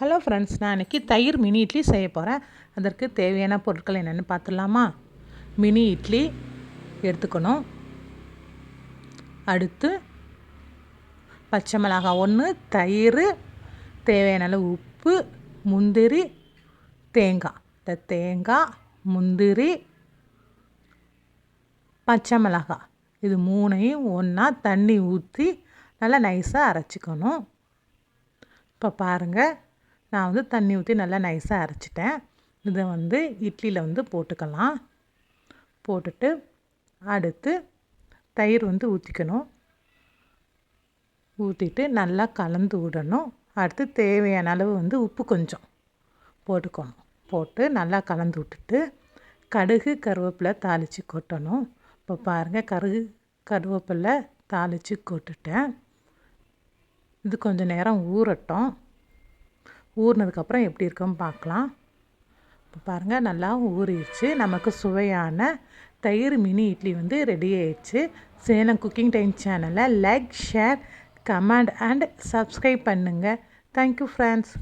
Hello friends, நான் இன்றைக்கி தயிர் மினி இட்லி செய்ய போகிறேன். அதற்கு தேவையான பொருட்கள் என்னென்னு பார்த்துடலாமா? மினி இட்லி எடுத்துக்கணும். அடுத்து பச்சை மிளகாய் 1, தயிர், தேவையான அளவு உப்பு, முந்திரி, தேங்காய். இந்த தேங்காய், முந்திரி, பச்சை மிளகாய் இது 3ஐயும் ஒன்றா தண்ணி ஊற்றி நல்லா நைஸாக அரைச்சிக்கணும். இப்போ பாருங்கள், நான் தண்ணி ஊற்றி நல்லா நைஸாக அரைச்சிட்டேன். இதை இட்லியில் போட்டுக்கலாம். போட்டுட்டு அடுத்து தயிர் ஊற்றிக்கணும். ஊற்றிட்டு நல்லா கலந்து விடணும். அடுத்து தேவையான அளவு உப்பு கொஞ்சம் போட்டுக்கணும். போட்டு நல்லா கலந்து விட்டுட்டு கடுகு கருவேப்பிலை தாளித்து கொட்டணும். இப்போ பாருங்கள், கருவேப்பிலை தாளித்து கொட்டுட்டேன். இது கொஞ்சம் நேரம் ஊறட்டும். ஊறினதுக்கப்புறம் எப்படி இருக்குன்னு பார்க்கலாம். இப்போ பாருங்கள், நல்லா ஊறிடுச்சு. நமக்கு சுவையான தயிர் மினி இட்லி ரெடி ஆயிடுச்சு. சேலம் குக்கிங் டைம் சேனலை like, share, comment and subscribe பண்ணுங்கள். Thank you friends.